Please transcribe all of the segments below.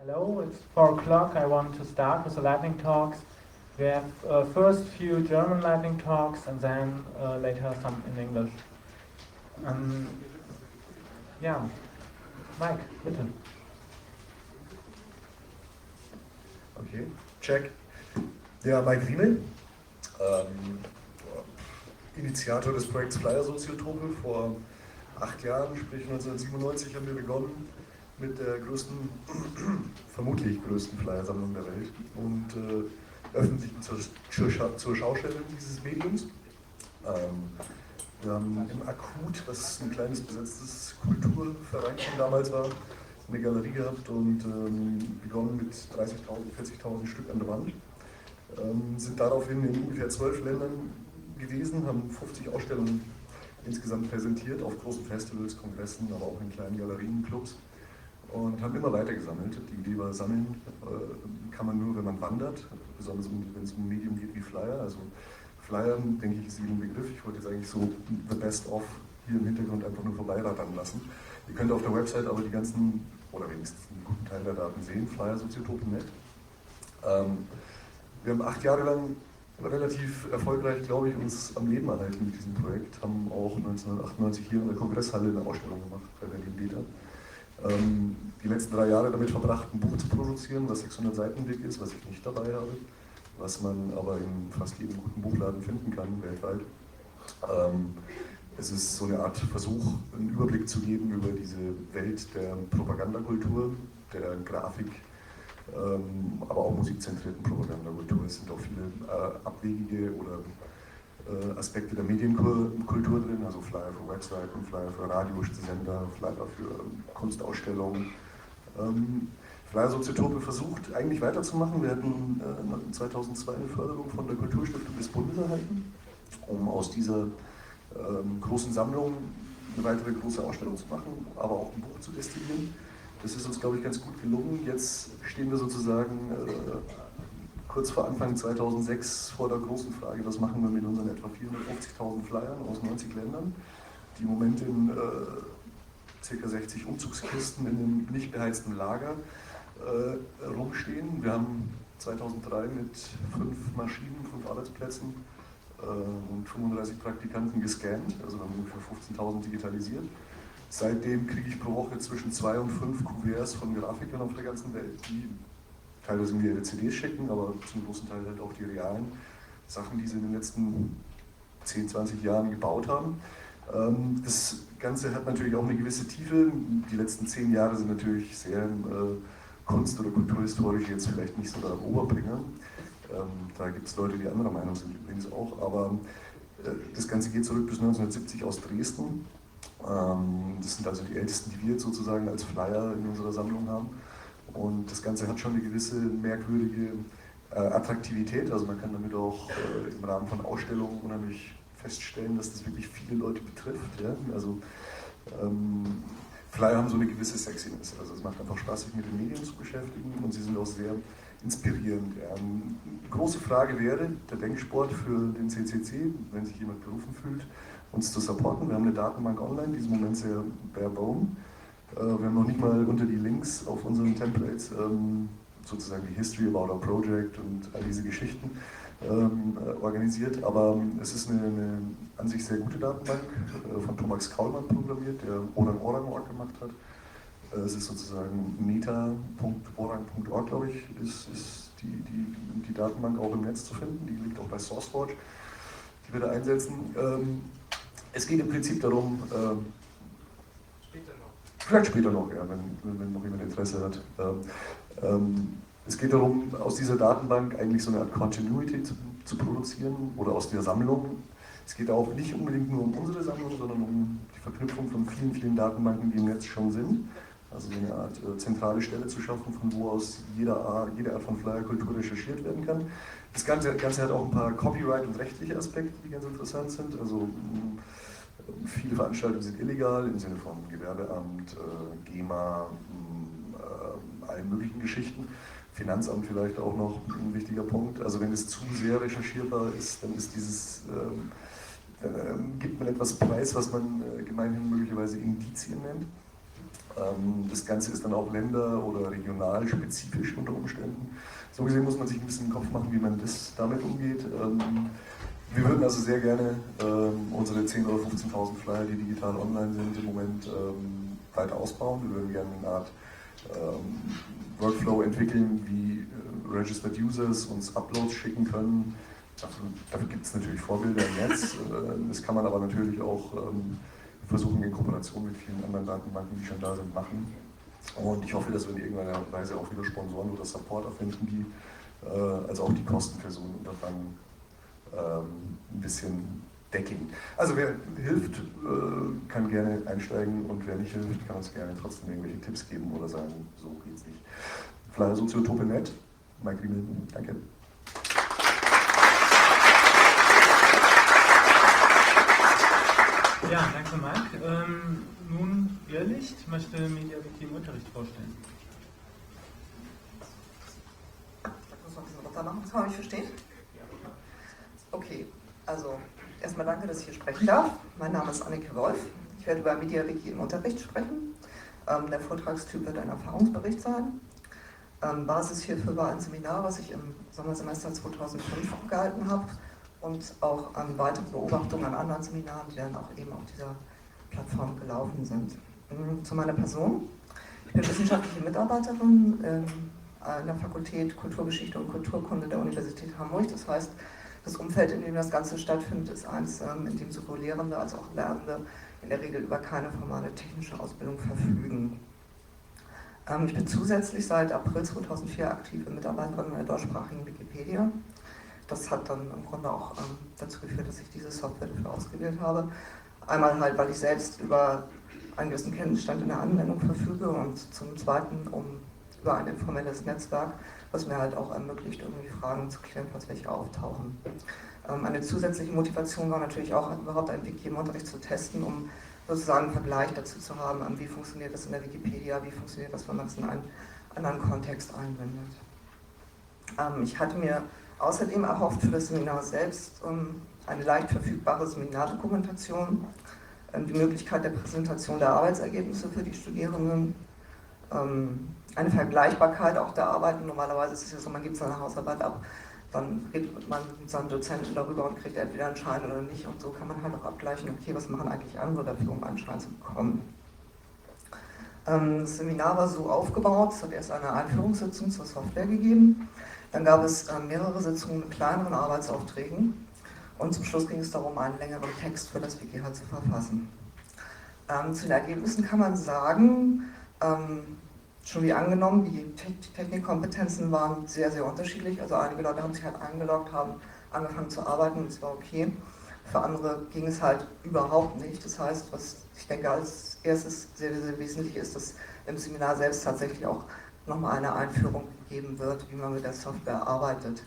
Hello, it's 4 o'clock. I want to start with the lightning talks. We have first few German lightning talks and then later some in English. Ja, Mike, bitte. Okay, check. Ja, Mike Riemel, Initiator des Projekts Flyer Soziotope. Vor 8 Jahren, sprich 1997, haben wir begonnen mit der größten, vermutlich größten Flyer-Sammlung der Welt und öffentlichen zur Schaustellung dieses Mediums. Wir haben im Akut, was ein kleines besetztes Kulturvereinchen damals war, eine Galerie gehabt und begonnen mit 30.000, 40.000 Stück an der Wand. Sind daraufhin in ungefähr 12 Ländern gewesen, haben 50 Ausstellungen insgesamt präsentiert, auf großen Festivals, Kongressen, aber auch in kleinen Galerien, Clubs und haben immer weiter gesammelt. Die Idee war, sammeln kann man nur, wenn man wandert, besonders wenn es um ein Medium geht wie Flyer. Also Flyer, denke ich, ist Ihnen ein Begriff. Ich wollte jetzt eigentlich so the best of hier im Hintergrund einfach nur vorbeirattern lassen. Ihr könnt auf der Website aber die ganzen, oder wenigstens einen guten Teil der Daten sehen, flyersoziotope.net. Wir haben 8 Jahre lang relativ erfolgreich, glaube ich, uns am Leben erhalten mit diesem Projekt. Haben auch 1998 hier in der Kongresshalle eine Ausstellung gemacht bei Berlin Beta. Die letzten 3 Jahre damit verbracht, ein Buch zu produzieren, was 600 Seiten dick ist, was ich nicht dabei habe, was man aber in fast jedem guten Buchladen finden kann, weltweit. Es ist so eine Art Versuch, einen Überblick zu geben über diese Welt der Propagandakultur, der Grafik, aber auch musikzentrierten Propagandakultur. Es sind auch viele abwegige oder Aspekte der Medienkultur drin, also Flyer für Webseiten, Flyer für Radiosender, Flyer für Kunstausstellungen. Flyer Soziotope versucht eigentlich weiterzumachen. Wir hatten 2002 eine Förderung von der Kulturstiftung des Bundes erhalten, um aus dieser großen Sammlung eine weitere große Ausstellung zu machen, aber auch ein Buch zu destillieren. Das ist uns, glaube ich, ganz gut gelungen. Jetzt stehen wir sozusagen kurz vor Anfang 2006 vor der großen Frage, was machen wir mit unseren etwa 450.000 Flyern aus 90 Ländern, die im Moment in ca. 60 Umzugskisten in einem nicht beheizten Lager rumstehen. Wir haben 2003 mit 5 Maschinen, 5 Arbeitsplätzen und 35 Praktikanten gescannt, also wir haben ungefähr 15.000 digitalisiert. Seitdem kriege ich pro Woche zwischen 2 und 5 Kuverts von Grafikern auf der ganzen Welt, die teilweise mir ihre CDs schicken, aber zum großen Teil halt auch die realen Sachen, die sie in den letzten 10, 20 Jahren gebaut haben. Das Ganze hat natürlich auch eine gewisse Tiefe. Die letzten 10 Jahre sind natürlich sehr kunst- oder kulturhistorisch jetzt vielleicht nicht so der Oberbringer. Da gibt es Leute, die anderer Meinung sind übrigens auch, aber das Ganze geht zurück bis 1970 aus Dresden. Das sind also die ältesten, die wir jetzt sozusagen als Flyer in unserer Sammlung haben. Und das Ganze hat schon eine gewisse merkwürdige Attraktivität. Also man kann damit auch im Rahmen von Ausstellungen unheimlich feststellen, dass das wirklich viele Leute betrifft. Ja? Also Flyer haben so eine gewisse Sexiness. Also es macht einfach Spaß, sich mit den Medien zu beschäftigen und sie sind auch sehr inspirierend. Ja. Eine große Frage wäre, der Denksport für den CCC, wenn sich jemand berufen fühlt, uns zu supporten. Wir haben eine Datenbank online, die ist im Moment sehr bare bone. Wir haben noch nicht mal unter die Links auf unseren Templates sozusagen die History about our project und all diese Geschichten organisiert, aber es ist eine an sich sehr gute Datenbank von Thomas Kaulmann programmiert, der Orang gemacht hat. Es ist sozusagen meta.orang.org, glaube ich, ist die Datenbank auch im Netz zu finden, die liegt auch bei SourceForge, die wir da einsetzen. Es geht im Prinzip darum, vielleicht später noch, ja, wenn noch jemand Interesse hat. Es geht darum, aus dieser Datenbank eigentlich so eine Art Continuity zu produzieren oder aus der Sammlung. Es geht auch nicht unbedingt nur um unsere Sammlung, sondern um die Verknüpfung von vielen, vielen Datenbanken, die im Netz schon sind. Also so eine Art zentrale Stelle zu schaffen, von wo aus jede Art von Flyerkultur recherchiert werden kann. Das Ganze hat auch ein paar Copyright- und rechtliche Aspekte, die ganz interessant sind. Also viele Veranstaltungen sind illegal im Sinne von Gewerbeamt, GEMA, allen möglichen Geschichten. Finanzamt vielleicht auch noch ein wichtiger Punkt. Also wenn es zu sehr recherchierbar ist, dann ist gibt man etwas preis, was man gemeinhin möglicherweise Indizien nennt. Das Ganze ist dann auch länder- oder regional spezifisch unter Umständen. So gesehen muss man sich ein bisschen den Kopf machen, wie man damit umgeht. Wir würden also sehr gerne unsere 10.000 oder 15.000 Flyer, die digital online sind, im Moment weiter ausbauen. Wir würden gerne eine Art Workflow entwickeln, wie Registered Users uns Uploads schicken können. Dafür gibt es natürlich Vorbilder im Netz. Das kann man aber natürlich auch versuchen, in Kooperation mit vielen anderen Datenbanken, die schon da sind, machen. Und ich hoffe, dass wir in irgendeiner Weise auch wieder Sponsoren oder Supporter finden, die also auch die Kosten für so ein Unterfangen ein bisschen decken. Also wer hilft, kann gerne einsteigen, und wer nicht hilft, kann uns gerne trotzdem irgendwelche Tipps geben oder sagen, so geht's nicht. Flyer Soziotope.net, Mike Riemel, danke. Ja, danke Mike. Nun Irrlicht möchte MediaWiki im Unterricht vorstellen. Ich muss noch ein bisschen runtermachen, kann man mich verstehen? Okay, also erstmal danke, dass ich hier sprechen darf. Mein Name ist Anneke Wolf. Ich werde über MediaWiki im Unterricht sprechen. Der Vortragstyp wird ein Erfahrungsbericht sein. Basis hierfür war ein Seminar, was ich im Sommersemester 2005 gehalten habe, und auch weitere Beobachtungen an anderen Seminaren, die dann auch eben auf dieser Plattform gelaufen sind. Zu meiner Person. Ich bin wissenschaftliche Mitarbeiterin in der Fakultät Kulturgeschichte und Kulturkunde der Universität Hamburg. Das heißt, das Umfeld, in dem das Ganze stattfindet, ist eins, in dem sowohl Lehrende als auch Lernende in der Regel über keine formale technische Ausbildung verfügen. Ich bin zusätzlich seit April 2004 aktive Mitarbeiterin in der deutschsprachigen Wikipedia. Das hat dann im Grunde auch dazu geführt, dass ich diese Software dafür ausgewählt habe. Einmal halt, weil ich selbst über einen gewissen Kenntnisstand in der Anwendung verfüge, und zum Zweiten über ein informelles Netzwerk, was mir halt auch ermöglicht, irgendwie Fragen zu klären, falls welche auftauchen. Eine zusätzliche Motivation war natürlich auch, überhaupt ein Wiki im Unterricht zu testen, um sozusagen einen Vergleich dazu zu haben, wie funktioniert das in der Wikipedia, wie funktioniert das, wenn man es in einen anderen Kontext einbindet. Ich hatte mir außerdem erhofft für das Seminar selbst eine leicht verfügbare Seminardokumentation, die Möglichkeit der Präsentation der Arbeitsergebnisse für die Studierenden, eine Vergleichbarkeit auch der Arbeiten. Normalerweise ist es ja so, man gibt seine Hausarbeit ab, dann redet man mit seinem Dozenten darüber und kriegt entweder einen Schein oder nicht, und so kann man halt auch abgleichen, okay, was machen eigentlich andere dafür, um einen Schein zu bekommen. Das Seminar war so aufgebaut, es hat erst eine Einführungssitzung zur Software gegeben, dann gab es mehrere Sitzungen mit kleineren Arbeitsaufträgen, und zum Schluss ging es darum, einen längeren Text für das Wiki halt zu verfassen. Zu den Ergebnissen kann man sagen, schon wie angenommen, die Technikkompetenzen waren sehr, sehr unterschiedlich. Also einige Leute haben sich halt eingeloggt, haben angefangen zu arbeiten, und es war okay. Für andere ging es halt überhaupt nicht. Das heißt, was ich denke als erstes sehr, sehr wesentlich ist, dass im Seminar selbst tatsächlich auch nochmal eine Einführung geben wird, wie man mit der Software arbeitet.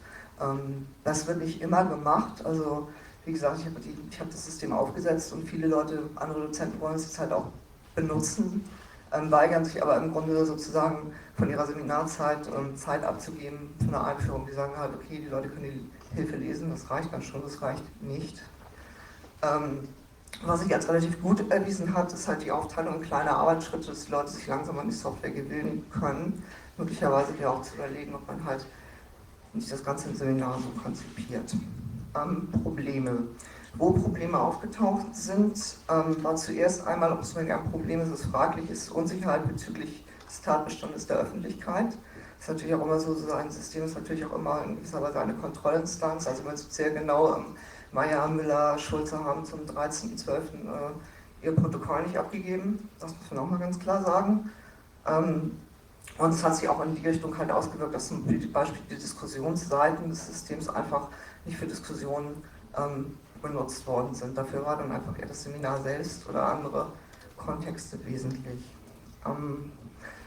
Das wird nicht immer gemacht. Also wie gesagt, ich habe das System aufgesetzt, und viele Leute, andere Dozenten wollen es jetzt halt auch benutzen, weigern sich aber im Grunde sozusagen von ihrer Seminarzeit Zeit abzugeben für eine Einführung. Die sagen halt, okay, die Leute können die Hilfe lesen, das reicht dann schon, das reicht nicht. Was sich als relativ gut erwiesen hat, ist halt die Aufteilung in kleine Arbeitsschritte, dass die Leute sich langsam an die Software gewöhnen können. Möglicherweise ja auch zu überlegen, ob man halt nicht das Ganze im Seminar so konzipiert. Probleme. Wo Probleme aufgetaucht sind, war zuerst einmal, ob es ein Problem ist, das fraglich ist, Unsicherheit bezüglich des Tatbestandes der Öffentlichkeit. Das ist natürlich auch immer so ein System ist natürlich auch immer in gewisser Weise eine Kontrollinstanz. Also wenn es sehr genau Meyer, Müller, Schulze haben zum 13.12. Ihr Protokoll nicht abgegeben, das muss man auch mal ganz klar sagen. Und es hat sich auch in die Richtung halt ausgewirkt, dass zum Beispiel die Diskussionsseiten des Systems einfach nicht für Diskussionen benutzt worden sind. Dafür war dann einfach eher das Seminar selbst oder andere Kontexte wesentlich.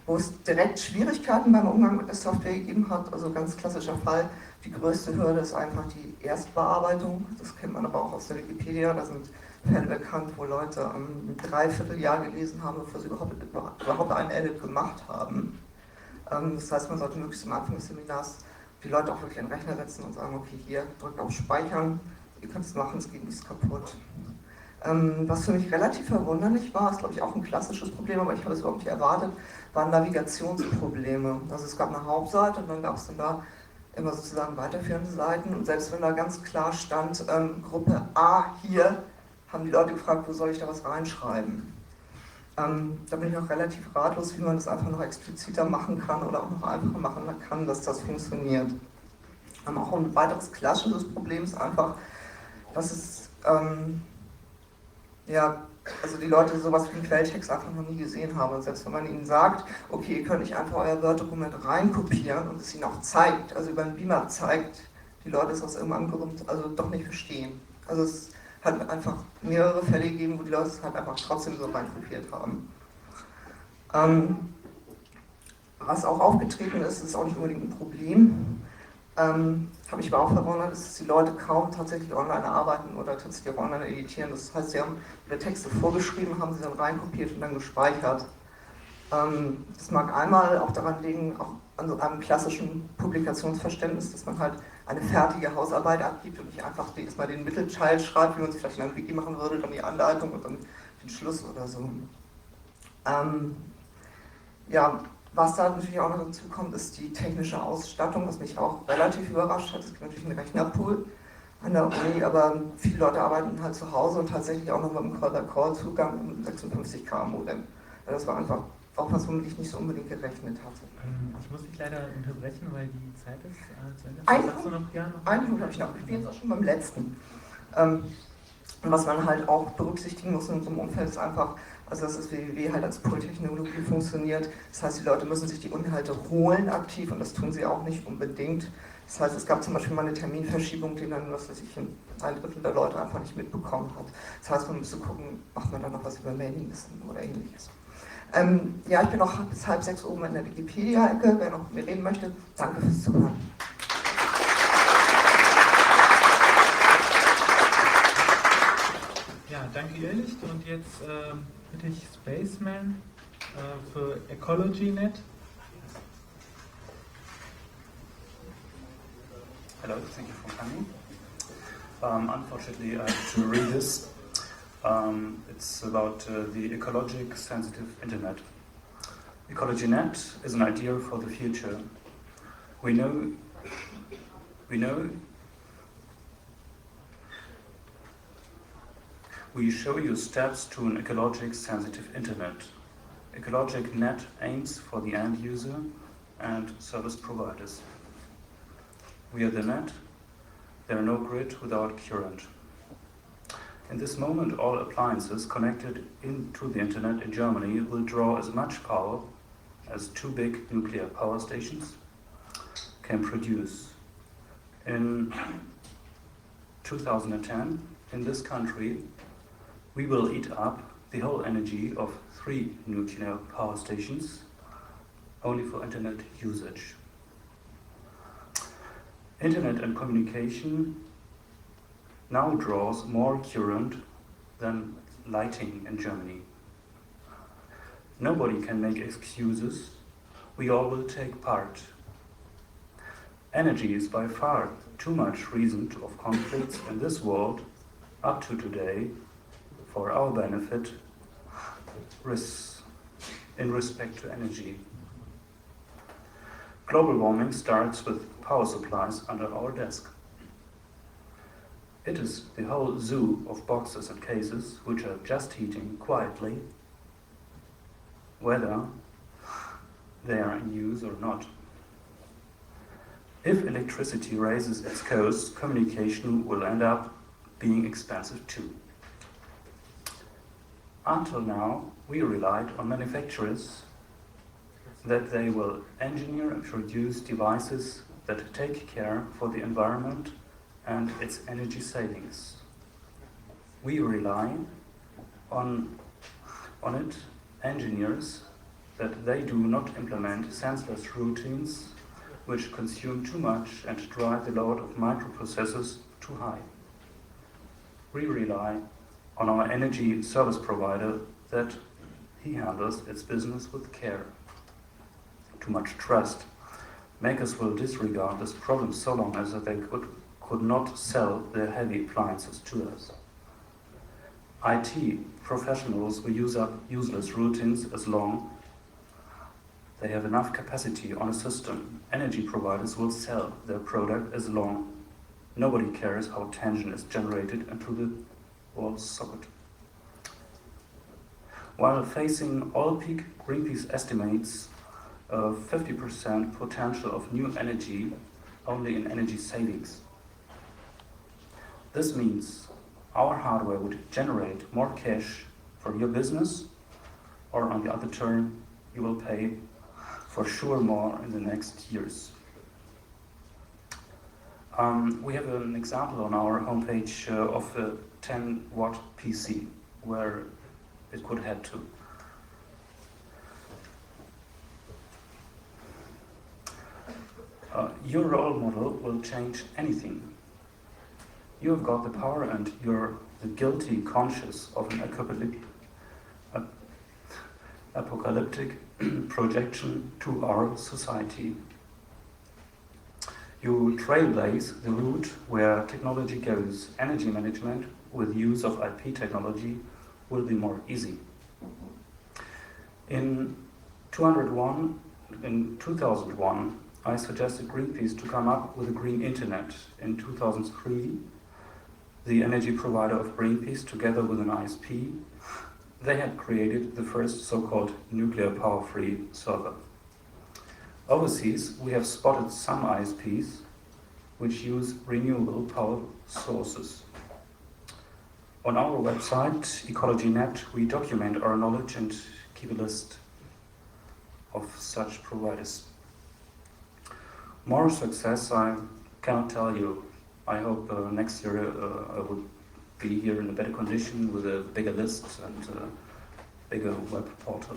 Wo es direkt Schwierigkeiten beim Umgang mit der Software gegeben hat, also ganz klassischer Fall, die größte Hürde ist einfach die Erstbearbeitung. Das kennt man aber auch aus der Wikipedia, da sind Fälle bekannt, wo Leute ein Dreivierteljahr gelesen haben, bevor sie überhaupt einen Edit gemacht haben. Das heißt, man sollte möglichst am Anfang des Seminars die Leute auch wirklich an den Rechner setzen und sagen, okay, hier, drückt auf Speichern, ihr könnt es machen, es geht nichts kaputt. Was für mich relativ verwunderlich war, ist glaube ich auch ein klassisches Problem, aber ich habe es überhaupt nicht erwartet, waren Navigationsprobleme. Also es gab eine Hauptseite und dann gab es dann da immer sozusagen weiterführende Seiten und selbst wenn da ganz klar stand, Gruppe A hier, haben die Leute gefragt, wo soll ich da was reinschreiben. Da bin ich auch relativ ratlos, wie man das einfach noch expliziter machen kann oder auch noch einfacher machen kann, dass das funktioniert. Auch ein weiteres klassisches Problem ist einfach, dass es also die Leute sowas wie einen Quelltext einfach noch nie gesehen haben. Und selbst wenn man ihnen sagt, okay, ihr könnt nicht einfach euer Word-Dokument reinkopieren und es ihnen auch zeigt, also über einen Beamer zeigt, die Leute es aus irgendeinem Grund also doch nicht verstehen. Also es hat einfach mehrere Fälle gegeben, wo die Leute es halt einfach trotzdem so reinkopiert haben. Was auch aufgetreten ist, ist auch nicht unbedingt ein Problem. Habe ich aber auch verwundert, dass die Leute kaum tatsächlich online arbeiten oder tatsächlich auch online editieren. Das heißt, sie haben ihre Texte vorgeschrieben, haben sie dann reinkopiert und dann gespeichert. Das mag einmal auch daran liegen, auch an so einem klassischen Publikationsverständnis, dass man halt eine fertige Hausarbeit abgibt und nicht einfach erstmal den Mittelteil schreibt, wie man es vielleicht in einem Wiki machen würde, dann die Anleitung und dann den Schluss oder so. Was da natürlich auch noch dazu kommt, ist die technische Ausstattung, was mich auch relativ überrascht hat. Es gibt natürlich einen Rechnerpool an der Uni, aber viele Leute arbeiten halt zu Hause und tatsächlich auch noch mit einem Call-by-Call-Zugang und einem 56K-Modem. Das war einfach auch was, womit ich nicht so unbedingt gerechnet hatte. Ich muss dich leider unterbrechen, weil die Zeit ist zu Ende. Einen Punkt habe ich noch. Ich bin jetzt auch schon beim letzten. Und was man halt auch berücksichtigen muss in so einem Umfeld ist einfach, also dass das www halt als Pull-Technologie funktioniert. Das heißt, die Leute müssen sich die Inhalte holen aktiv und das tun sie auch nicht unbedingt. Das heißt, es gab zum Beispiel mal eine Terminverschiebung, die dann, was weiß ich, ein Drittel der Leute einfach nicht mitbekommen hat. Das heißt, man müsste gucken, macht man da noch was über Mailinglisten oder ähnliches. Ich bin noch bis 5:30 oben in der Wikipedia-Ecke, wer noch mit mir reden möchte. Danke fürs Zuhören. Ja, danke Irrlicht und jetzt bitte ich Spaceman für EcologyNet. Hello, thank you for coming. Unfortunately, I have to read this. It's about the ecologic sensitive internet. EcologyNet is an idea for the future. We know we show you steps to an ecologic sensitive internet. Ecologic net aims for the end user and service providers. We are the net. There are no grid without current. In this moment, all appliances connected into the internet in Germany will draw as much power as 2 big nuclear power stations can produce. In 2010, in this country, we will eat up the whole energy of 3 nuclear power stations only for internet usage. Internet and communication now draws more current than lighting in Germany. Nobody can make excuses. We all will take part. Energy is by far too much reason of conflicts in this world up to today for our benefit risks in respect to energy. Global warming starts with power supplies under our desk. It is the whole zoo of boxes and cases which are just heating quietly, whether they are in use or not. If electricity raises its costs, communication will end up being expensive too. Until now, we relied on manufacturers that they will engineer and produce devices that take care for the environment and its energy savings. We rely on it, engineers, that they do not implement senseless routines which consume too much and drive the load of microprocessors too high. We rely on our energy service provider that he handles its business with care. Too much trust. Makers will disregard this problem so long as they could not sell their heavy appliances to us. IT professionals will use up useless routines as long they have enough capacity on a system. Energy providers will sell their product as long nobody cares how tension is generated into the wall socket. While facing oil peak, Greenpeace estimates a 50% potential of new energy only in energy savings. This means our hardware would generate more cash for your business, or on the other turn, you will pay for sure more in the next years. We have an example on our homepage of a 10-watt PC where it could head to. Your role model will change anything. You have got the power and you're the guilty conscience of an apocalyptic projection to our society. You trailblaze the route where technology goes. Energy management with use of IP technology will be more easy. In 2001, I suggested Greenpeace to come up with a green internet. In 2003, the energy provider of Greenpeace, together with an ISP, they had created the first so-called nuclear power-free server. Overseas, we have spotted some ISPs which use renewable power sources. On our website, EcologyNet, we document our knowledge and keep a list of such providers. More success, I cannot tell you. I hope next year I will be here in a better condition with a bigger list and a bigger web portal.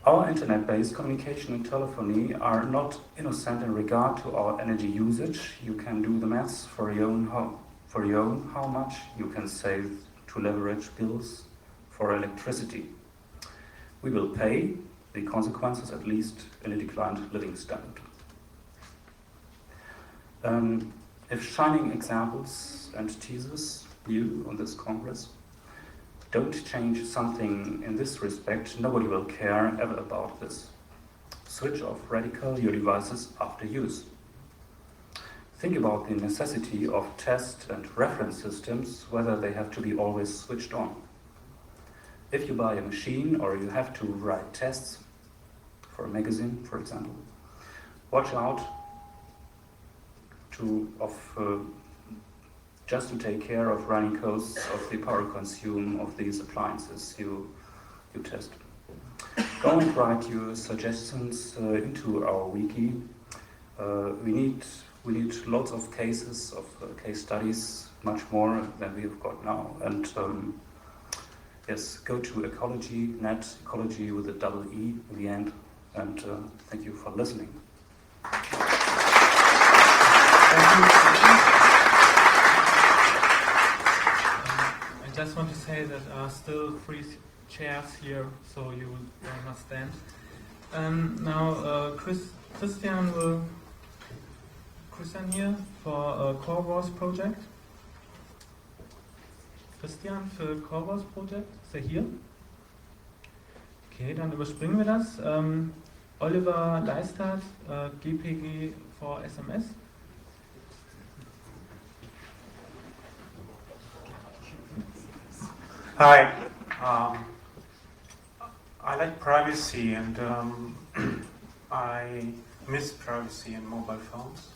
Our internet-based communication and telephony are not innocent in regard to our energy usage. You can do the maths for your own how much you can save to leverage bills for electricity. We will pay the consequences, at least in a declined living standard. If shining examples and teasers, you on this Congress, don't change something in this respect, nobody will care ever about this. Switch off radical your devices after use. Think about the necessity of test and reference systems, whether they have to be always switched on. If you buy a machine or you have to write tests for a magazine, for example, watch out just to take care of running costs of the power consume of these appliances you test. Go and write your suggestions into our wiki. We need lots of cases of case studies, much more than we have got now. And yes, go to EcologyNet, ecology with a double E in the end. And thank you for listening. I just want to say that there are still 3 chairs here, so you must stand. Now, Christian hier for Core Wars Project. Christian für Core Wars Project, ist er hier? Okay, dann überspringen wir das. Oliver Leistert, GPG for SMS. Hi, I like privacy and I miss privacy in mobile phones.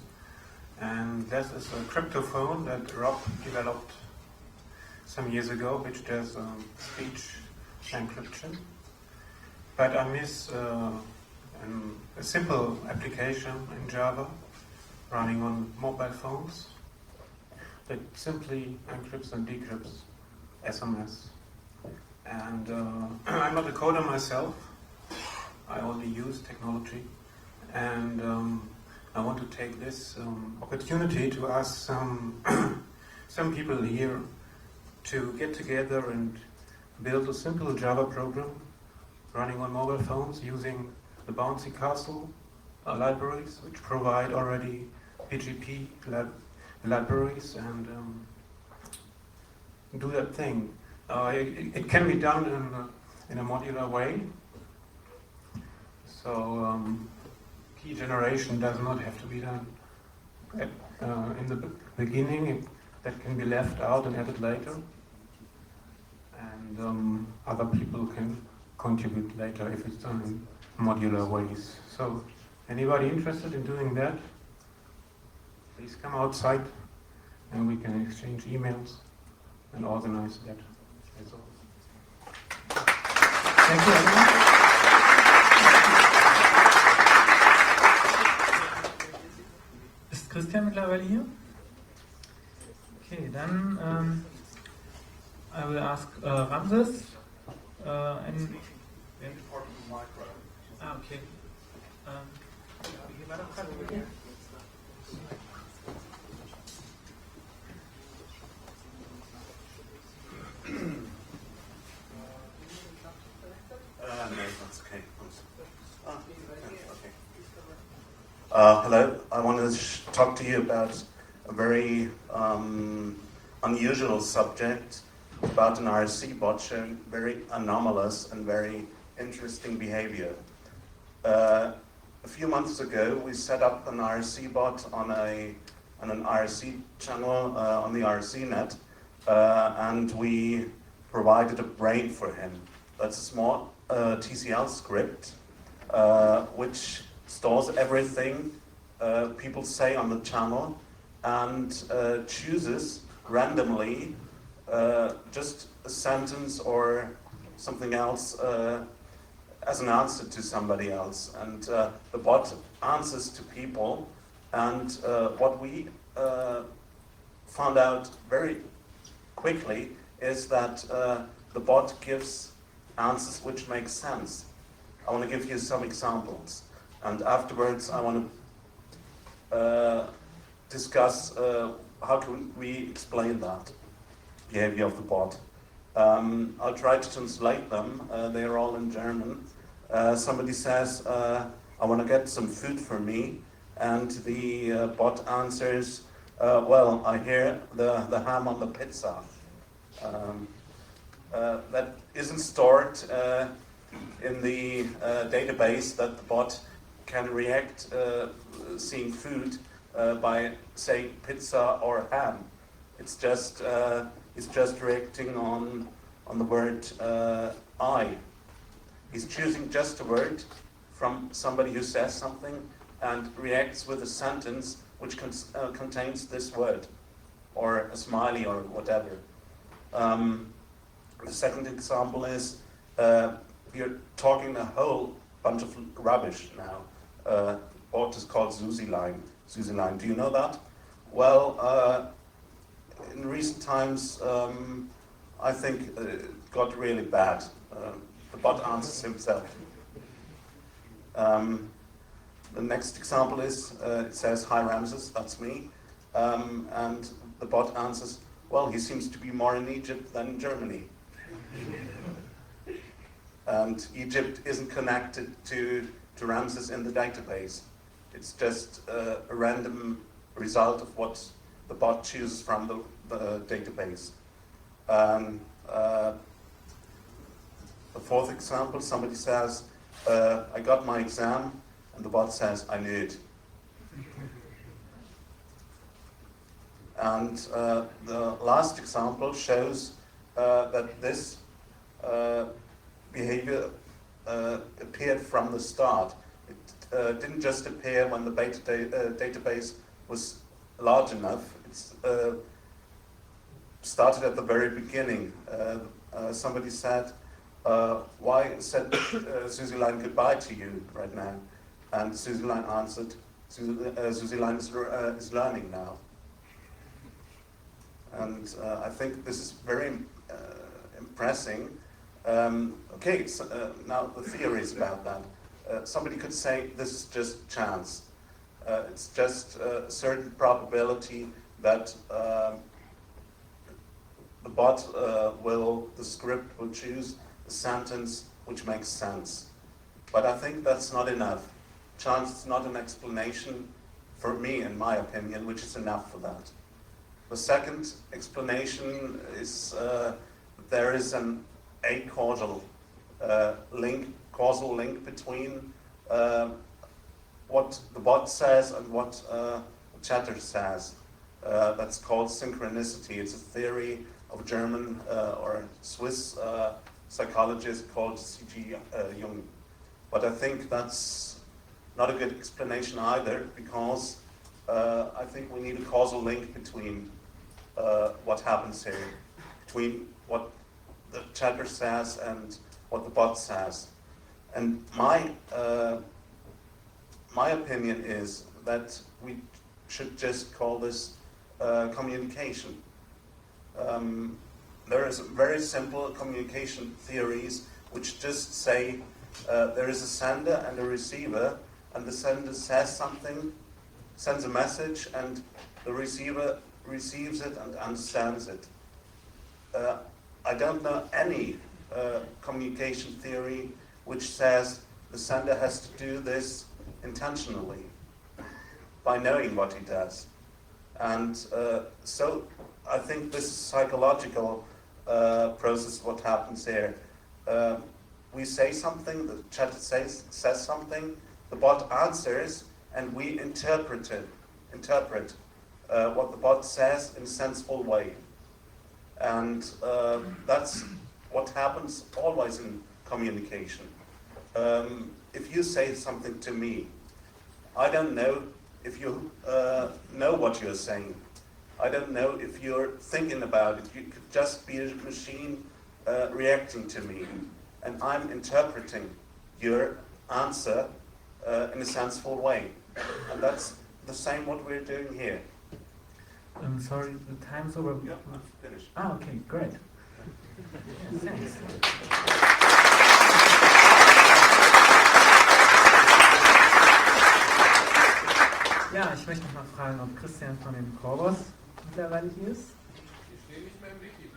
And this is a crypto phone that Rob developed some years ago, which does speech encryption. But I miss a simple application in Java running on mobile phones that simply encrypts and decrypts SMS. And I'm not a coder myself. I only use technology. And I want to take this opportunity to ask some people here to get together and build a simple Java program running on mobile phones using the Bouncy Castle libraries, which provide already PGP libraries, and do that thing. It can be done in a modular way. So key generation does not have to be done in the beginning. That can be left out and added later. And other people can contribute later if it's done in modular ways. So anybody interested in doing that, please come outside and we can exchange emails and organize that. That's all. Thank you, everyone. Ist Christian mittlerweile hier? Okay, dann I will ask Ramses. Okay. Wie war das gerade mit dir? Hello, I want to talk to you about a very unusual subject, about an RC bot showing very anomalous and very interesting behavior. A few months ago, we set up an RC bot on an RC channel on the RC net, and we provided a brain for him. That's a small TCL script which stores everything people say on the channel and chooses randomly just a sentence or something else as an answer to somebody else. And the bot answers to people, and what we found out very quickly is that the bot gives answers which make sense. I want to give you some examples, and afterwards I want to discuss how can we explain that behavior of the bot. I'll try to translate them. They are all in German. Somebody says, I want to get some food for me, and the bot answers, well, I hear the ham on the pizza. That isn't stored in the database that the bot can react seeing food by saying pizza or ham. It's just reacting on the word I. He's choosing just a word from somebody who says something and reacts with a sentence which contains this word, or a smiley or whatever. The second example is you're talking a whole bunch of rubbish now. Bot is called Susiline. Susiline, do you know that? Well, in recent times, I think it got really bad. The bot answers himself. The next example is, it says, hi Ramses, that's me. And the bot answers, well, he seems to be more in Egypt than in Germany. And Egypt isn't connected to Ramses in the database. It's just a random result of what the bot chooses from the database. The fourth example, somebody says, I got my exam, and the bot says, I knew it. And the last example shows that this behavior appeared from the start. It didn't just appear when the database was large enough. It started at the very beginning. Somebody said, why said Susiline goodbye to you right now? And Susiline answered, Susiline is learning now. And I think this is very impressive. Okay, so, now the theories about that. Somebody could say this is just chance. It's just a certain probability that the script will choose a sentence which makes sense. But I think that's not enough. Chance is not an explanation for me, in my opinion, which is enough for that. The second explanation is there is an causal link between what the bot says and what the chatter says. That's called synchronicity. It's a theory of German or Swiss psychologist called C.G. Jung. But I think that's not a good explanation either, because I think we need a causal link between what happens here, between what the chatter says and what the bot says. And my opinion is that we should just call this communication. There is very simple communication theories which just say there is a sender and a receiver, and the sender says something, sends a message, and the receiver receives it and understands it. I don't know any communication theory which says the sender has to do this intentionally by knowing what he does. And so I think this is psychological process, what happens here. We say something, the chat says something, the bot answers, and we interpret what the bot says in a sensible way. And that's what happens always in communication. If you say something to me, I don't know if you know what you're saying. I don't know if you're thinking about it. You could just be a machine reacting to me. And I'm interpreting your answer in a sensible way. And that's the same what we're doing here. I'm sorry, the time's over. Yeah, I've finished. Ah, okay, great. Thanks. Ja, ich möchte noch mal fragen, ob Christian von den Korbos mittlerweile hier ist. Ich stehe nicht mehr im Wiki,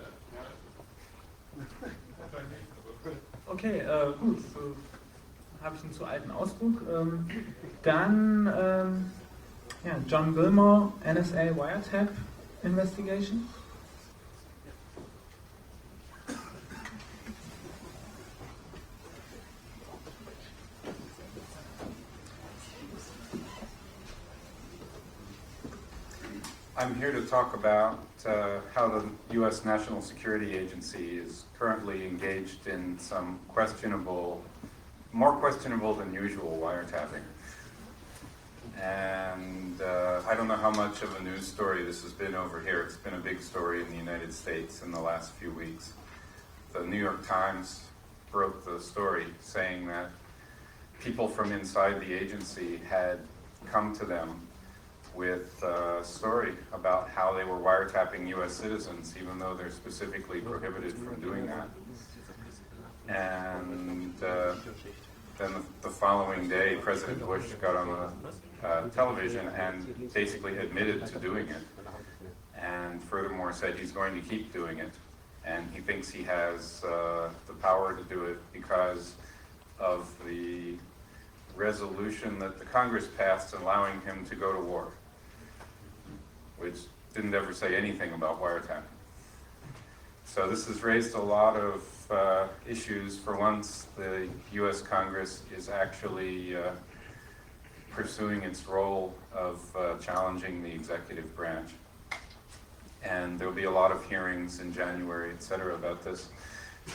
ne? Okay, gut. So habe ich einen zu alten Ausdruck. Dann ja, John Gilmore, NSA Wiretap Investigation. I'm here to talk about how the U.S. National Security Agency is currently engaged in some more questionable than usual wiretapping. And I don't know how much of a news story this has been over here. It's been a big story in the United States in the last few weeks. The New York Times broke the story saying that people from inside the agency had come to them with a story about how they were wiretapping U.S. citizens, even though they're specifically prohibited from doing that. And then the following day, President Bush got on the television and basically admitted to doing it, and furthermore said he's going to keep doing it, and he thinks he has the power to do it because of the resolution that the Congress passed allowing him to go to war, which didn't ever say anything about wiretapping. So this has raised a lot of issues. For once, the U.S. Congress is actually pursuing its role of challenging the executive branch. And there'll be a lot of hearings in January, et cetera, about this.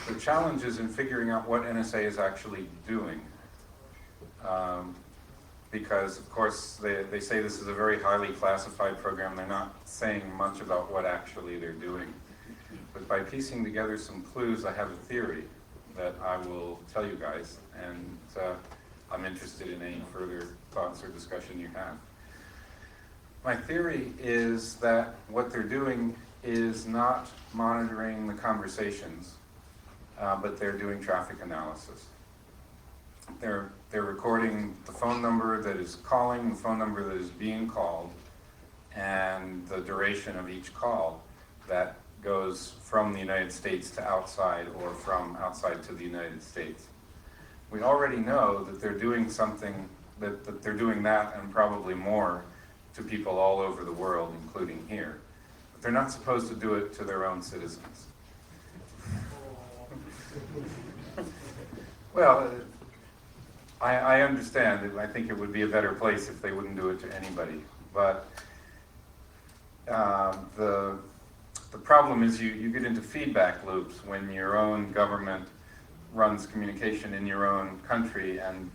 The challenge is in figuring out what NSA is actually doing. Because, of course, they say this is a very highly classified program. They're not saying much about what actually they're doing. But by piecing together some clues, I have a theory that I will tell you guys, and I'm interested in any further thoughts or discussion you have. My theory is that what they're doing is not monitoring the conversations, but they're doing traffic analysis. They're recording the phone number that is calling, the phone number that is being called, and the duration of each call that goes from the United States to outside or from outside to the United States. We already know that they're doing something, that they're doing that and probably more to people all over the world, including here. But they're not supposed to do it to their own citizens. Well, I understand. I think it would be a better place if they wouldn't do it to anybody. But the problem is you get into feedback loops when your own government runs communication in your own country and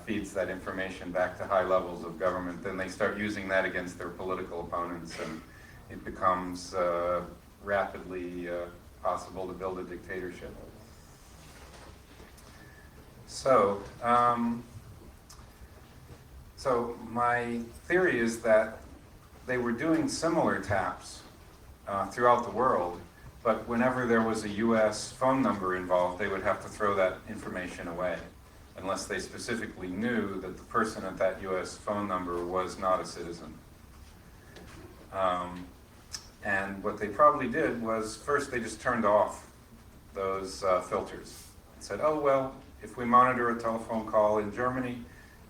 feeds that information back to high levels of government. Then they start using that against their political opponents, and it becomes rapidly possible to build a dictatorship. So my theory is that they were doing similar taps throughout the world, but whenever there was a US phone number involved, they would have to throw that information away, unless they specifically knew that the person at that US phone number was not a citizen. And what they probably did was, first they just turned off those filters. And said, oh well, if we monitor a telephone call in Germany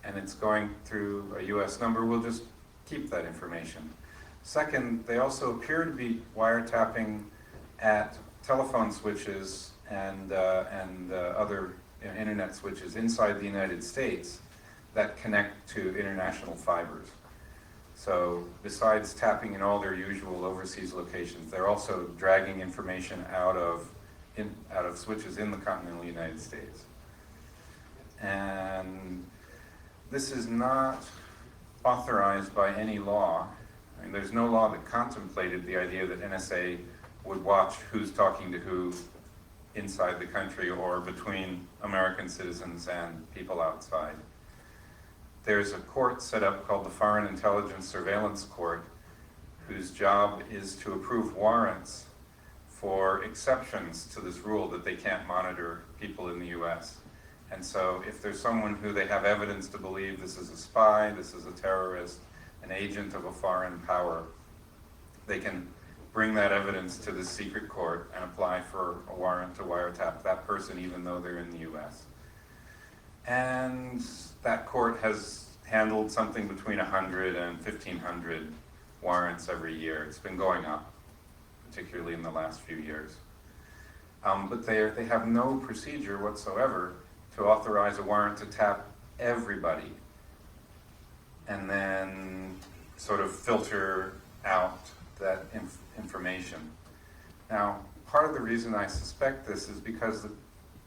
and it's going through a US number, we'll just keep that information. Second, they also appear to be wiretapping at telephone switches and other internet switches inside the United States that connect to international fibers. So besides tapping in all their usual overseas locations, they're also dragging information out of switches in the continental United States. And this is not authorized by any law. I mean, there's no law that contemplated the idea that NSA would watch who's talking to who inside the country or between American citizens and people outside. There's a court set up called the Foreign Intelligence Surveillance Court, whose job is to approve warrants for exceptions to this rule that they can't monitor people in the US. And so if there's someone who they have evidence to believe this is a spy, this is a terrorist, an agent of a foreign power, they can bring that evidence to the secret court and apply for a warrant to wiretap that person even though they're in the US. And that court has handled something between 100 and 1,500 warrants every year. It's been going up, particularly in the last few years. But they have no procedure whatsoever to authorize a warrant to tap everybody and then sort of filter out that information. Now, part of the reason I suspect this is because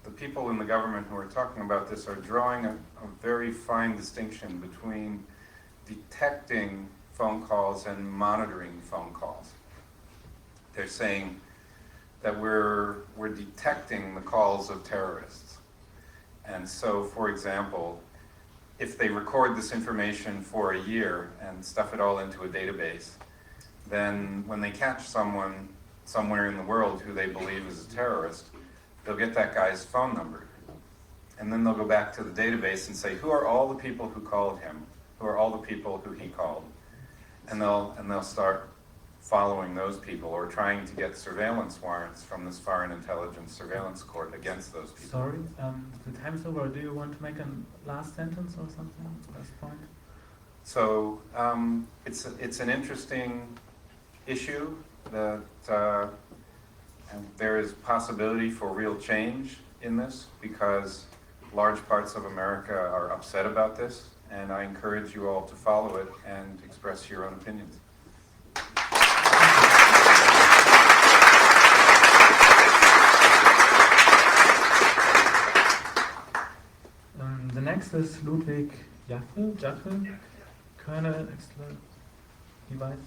the people in the government who are talking about this are drawing a very fine distinction between detecting phone calls and monitoring phone calls. They're saying that we're detecting the calls of terrorists. And so, for example, if they record this information for a year and stuff it all into a database, then when they catch someone somewhere in the world who they believe is a terrorist, they'll get that guy's phone number. And then they'll go back to the database and say, who are all the people who called him? Who are all the people who he called? And they'll start following those people or trying to get surveillance warrants from this Foreign Intelligence Surveillance Court against those people. Sorry, the time's over. Do you want to make a last sentence or something? Last point? So it's an interesting issue that and there is possibility for real change in this because large parts of America are upset about this, and I encourage you all to follow it and express your own opinions. The next is Ludwig Jaffe, kernel device.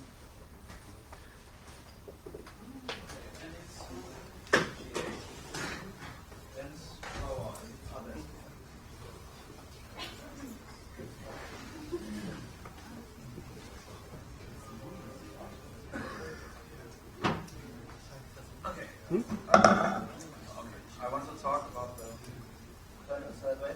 I want to talk about the kernel sideways.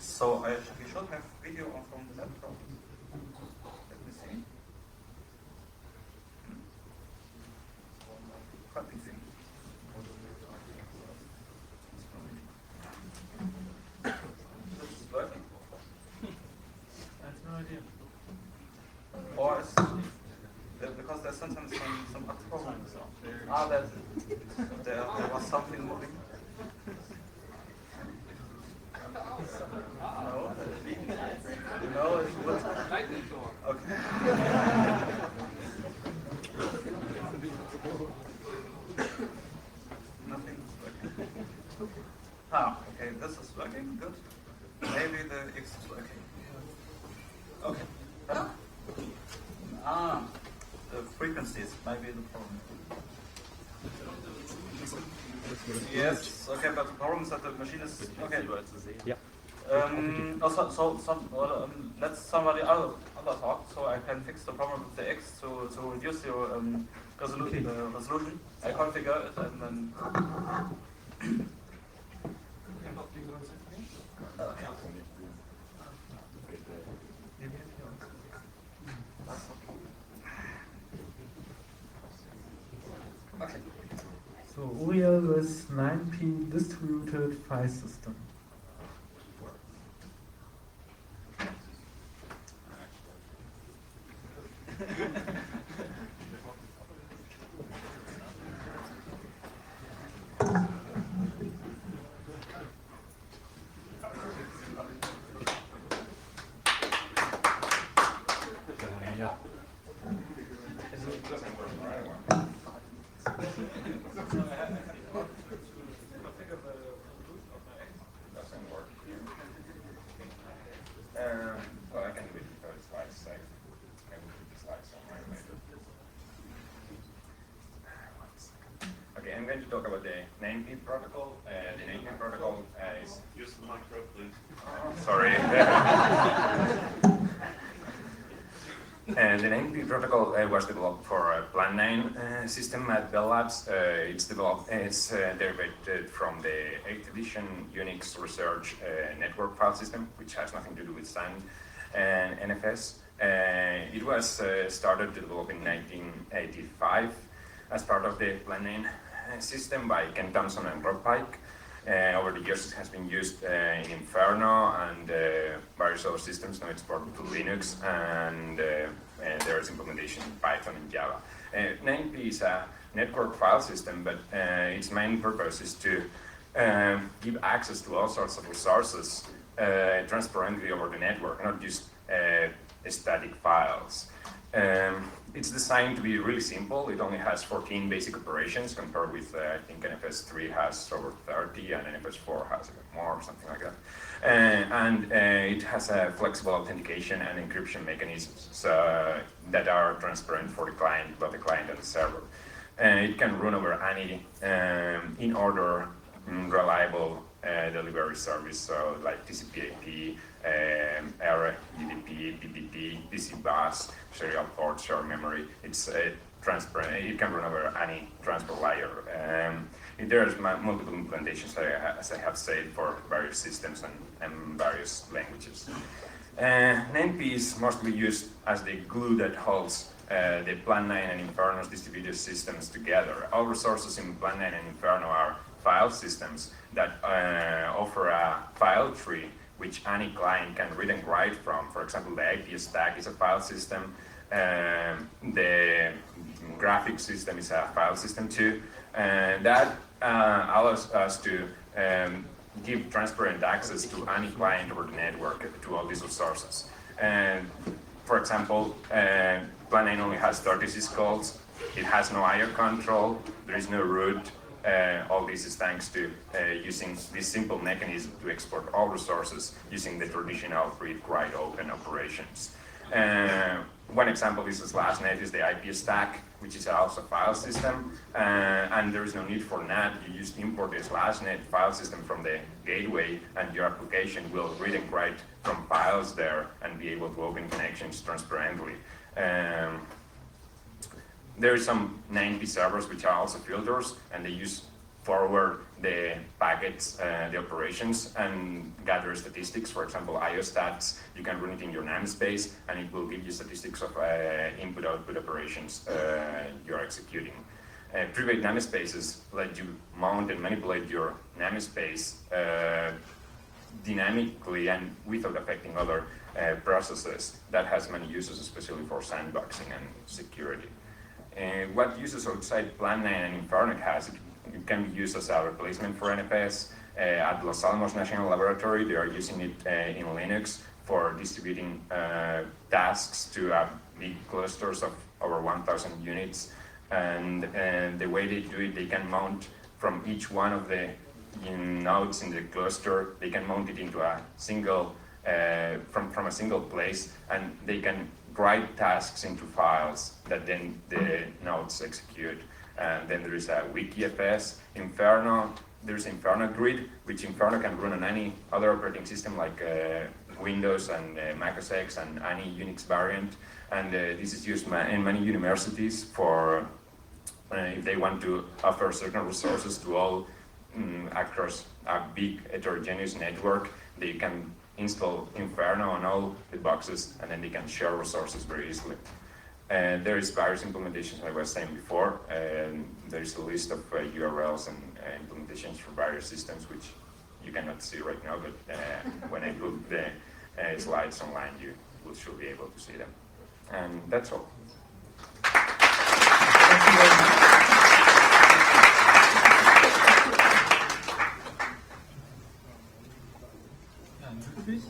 So we should have video from the laptop. Let me see. Copy thing. This is working. That's no idea. Or There was something moving. No, it was okay. Nothing is working. Ah, okay, this is working. Good. Maybe the X is working. Okay. The frequencies might be the problem. Yes, okay, but the problem is that the machine is okay. Yeah. Let somebody other talk, so I can fix the problem with the X to reduce your resolution. I configure it and then. Okay. Okay. So Uriel is 9p distributed file system. Well, I can do it because it's like safe. I will put the slides somewhere later. Okay, I'm going to talk about the 9p protocol. The 9p protocol is... Use the micro, please. Sorry. The 9p protocol was developed for a Plan 9 system at Bell Labs. It's derived from the 8th edition Unix research network file system, which has nothing to do with SAN and NFS. It was started to develop in 1985 as part of the Plan 9 system by Ken Thompson and Rob Pike. Over the years, it has been used in Inferno and various other systems. Now it's ported to Linux, and there is implementation in Python and Java. 9p is a network file system, but its main purpose is to give access to all sorts of resources transparently over the network, not just static files. It's designed to be really simple. It only has 14 basic operations compared with, I think NFS 3 has over 30 and NFS 4 has a bit more or something like that. It has a flexible authentication and encryption mechanisms that are transparent for the client, both the client and the server. It can run over any in-order, reliable delivery service, so like TCP/IP, ARA, UDP, BBP, PC bus, serial port, shared memory. It's transparent. It can run over any transport layer. There's multiple implementations, as I have said, for various systems and various languages. 9p is mostly used as the glue that holds the Plan 9 and Inferno's distributed systems together. All resources in Plan 9 and Inferno are file systems that offer a file tree which any client can read and write from. For example, the IP stack is a file system. The graphic system is a file system too. That allows us to give transparent access to any client over the network to all these resources. For example, Plan 9 only has 36 calls. It has no IO control. There is no root. All this is thanks to using this simple mechanism to export all resources using the traditional read, write, open operations. One example is /net is the IP stack, which is also a file system, and there is no need for NAT. You just import the /net file system from the gateway, and your application will read and write from files there and be able to open connections transparently. There are some 9p servers which are also filters, and they use forward the packets, the operations, and gather statistics. For example, IO stats, you can run it in your namespace, and it will give you statistics of input-output operations you're executing. Private namespaces let you mount and manipulate your namespace dynamically and without affecting other processes. That has many uses, especially for sandboxing and security. what uses outside Plan9 and Inferno has, it can be used as a replacement for NFS. At Los Alamos National Laboratory, they are using it in Linux for distributing tasks to big clusters of over 1,000 units. And the way they do it, they can mount from each one of the nodes in the cluster, they can mount it into a single, from a single place, and they can write tasks into files that then the nodes execute. And then there is a WikiFS, Inferno, there's Inferno Grid, which Inferno can run on any other operating system like Windows and Mac OS X and any Unix variant. And this is used in many universities for if they want to offer certain resources to all across a big heterogeneous network. They can install Inferno on all the boxes, and then they can share resources very easily. There is various implementations, I was saying before, and there is a list of URLs and implementations for various systems, which you cannot see right now, but when I put the slides online, you will should be able to see them. And that's all. Thank you very much. Please.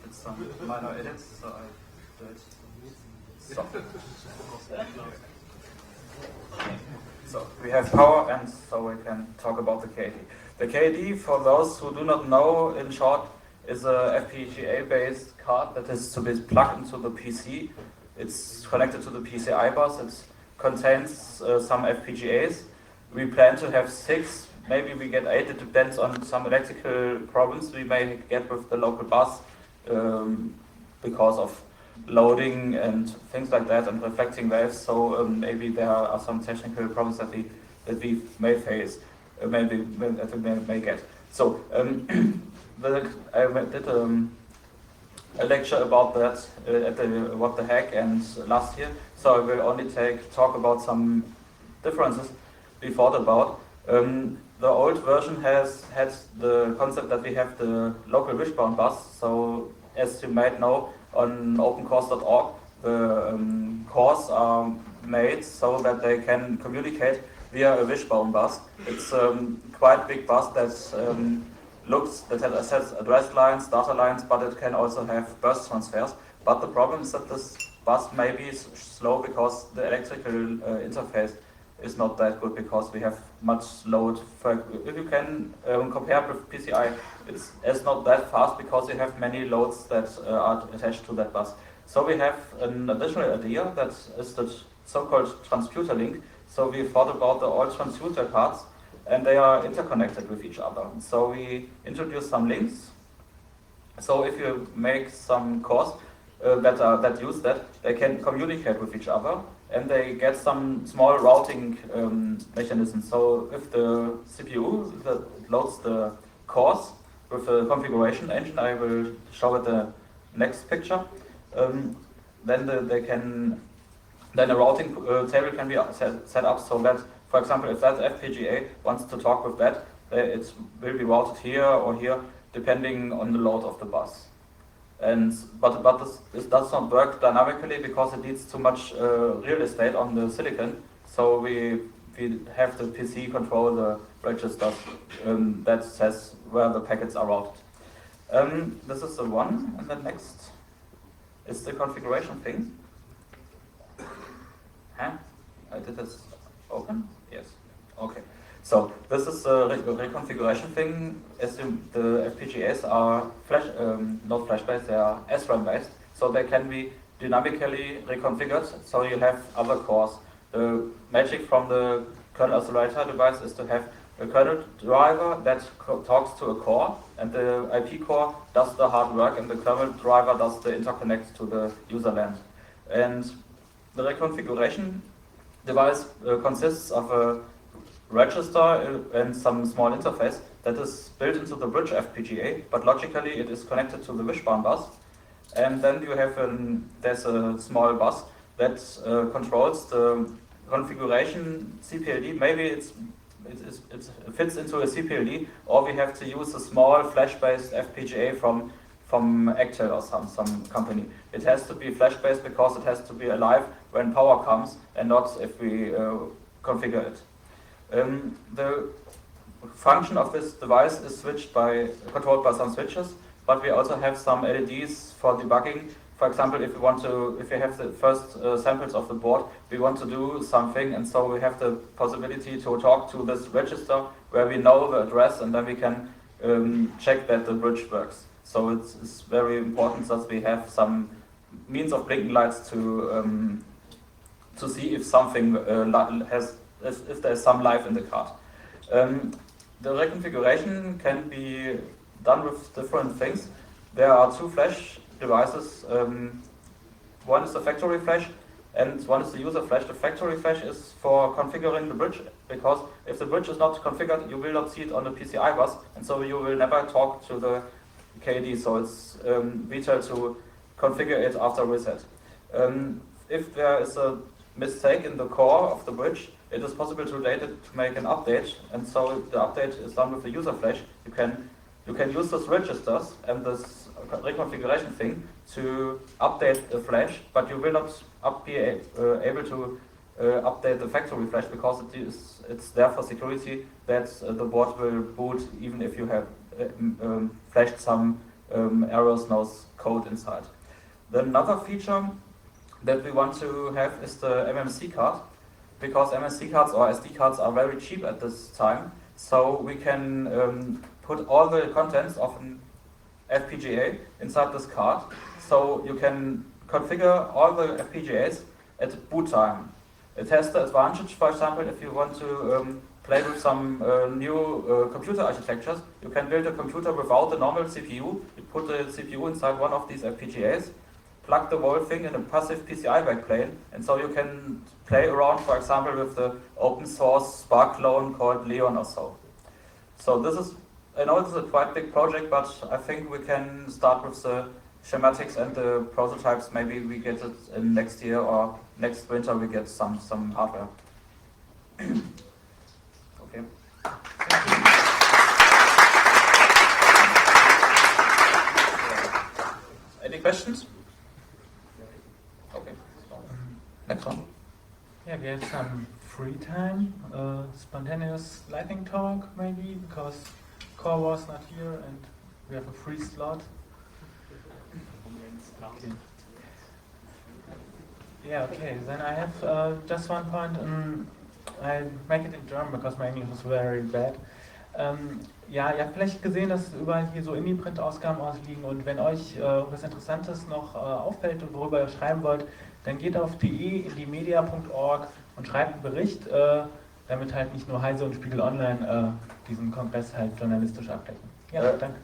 It's some minor edits, so I do it. So we have power, and so we can talk about the KD. The KD, for those who do not know, in short, is a FPGA-based card that is to be plugged into the PC. It's connected to the PCI bus. It contains some FPGAs. We plan to have 6, maybe we get 8. It depends on some electrical problems we may get with the local bus because of loading and things like that, and reflecting waves. So maybe there are some technical problems that we may face, that we may get. So I did a lecture about that at the What the Hack and last year. So I will only talk about some differences we thought about. The old version has had the concept that we have the local wishbone bus. So as you might know, on opencourse.org, the cores are made so that they can communicate via a wishbone bus. It's quite big bus that has address lines, data lines, but it can also have burst transfers. But the problem is that this bus may be slow because the electrical interface is not that good, because we have much load. If you can compare with PCI, it's not that fast because you have many loads that are attached to that bus. So we have an additional idea, that is the so-called transputer link. So we thought about the old transputer cards, and they are interconnected with each other. So we introduced some links. So if you make some cores that use that, they can communicate with each other, and they get some small routing mechanisms. So if the CPU loads the cores with the configuration engine, I will show it the next picture, then a routing table can be set up so that, for example, if that FPGA wants to talk with that, it will be routed here or here, depending on the load of the bus. But this does not work dynamically because it needs too much real estate on the silicon. So we have the PC control the registers that says where the packets are routed. This is the one, and the next is the configuration thing. Did this open? Yes. Okay. So this is the reconfiguration thing. As the FPGAs are not flash-based, they are SRAM-based, so they can be dynamically reconfigured. So you have other cores. The magic from the kernel accelerator device is to have a kernel driver that talks to a core, and the IP core does the hard work, and the kernel driver does the interconnect to the user land. And the reconfiguration device consists of a register and some small interface that is built into the bridge FPGA, but logically it is connected to the wishbone bus. And then you have there's a small bus that controls the configuration CPLD. Maybe it fits into a CPLD, or we have to use a small flash-based FPGA from Actel or some company. It has to be flash-based because it has to be alive when power comes, and not if we configure it. The function of this device is controlled by some switches, but we also have some LEDs for debugging. For example, if we have the first samples of the board, we want to do something, and so we have the possibility to talk to this register where we know the address, and then we can check that the bridge works. So it's very important that we have some means of blinking lights to see if something if there's some life in the card. The reconfiguration can be done with different things. There are two flash devices. One is the factory flash and one is the user flash. The factory flash is for configuring the bridge, because if the bridge is not configured, you will not see it on the PCI bus, and so you will never talk to the KD, so it's vital to configure it after reset. If there is a mistake in the core of the bridge, it is possible to make an update, and so the update is done with the user flash. You can use those registers and this reconfiguration thing to update the flash, but you will not be able to update the factory flash, because it's there for security that the board will boot even if you have flashed some errors, no code inside. Then another feature that we want to have is the MMC card, because MMC cards or SD cards are very cheap at this time, so we can put all the contents of an FPGA inside this card, so you can configure all the FPGAs at boot time. It has the advantage, for example, if you want to play with some new computer architectures, you can build a computer without the normal CPU. You put the CPU inside one of these FPGAs, plug the whole thing in a passive PCI backplane, and so you can play around, for example, with the open source Spark clone called Leon or so. So this is, I know this is a quite big project, but I think we can start with the schematics and the prototypes. Maybe we get it in next year, or next winter we get some hardware. Okay. Any questions? Okay. Next one. Yeah, we have some free time, spontaneous lightning talk maybe, because Core was not here and we have a free slot. Okay. Yeah, okay, then I have just one point. I make it in German because my English is very bad. Ja, ihr habt vielleicht gesehen, dass überall hier so Indie-Print-Ausgaben ausliegen, und wenn euch was Interessantes noch auffällt und worüber ihr schreiben wollt, dann geht auf de-in-die-media.org und schreibt einen Bericht, damit halt nicht nur Heise und Spiegel Online diesen Kongress halt journalistisch abdecken. Ja, danke.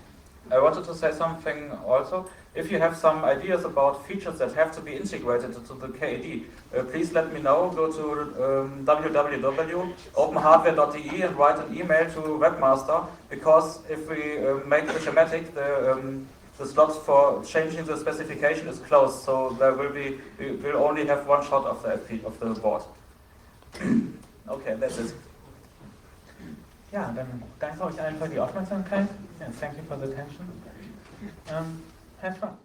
I wanted to say something also. If you have some ideas about features that have to be integrated into the KED, please let me know. Go to www.openhardware.de and write an email to Webmaster, because if we make the schematic, the slot for changing the specification is closed, so we will only have one shot of the board. Okay, that's it. Ja, dann danke euch allen für die Aufmerksamkeit. Yeah, thank you for the attention. Have fun.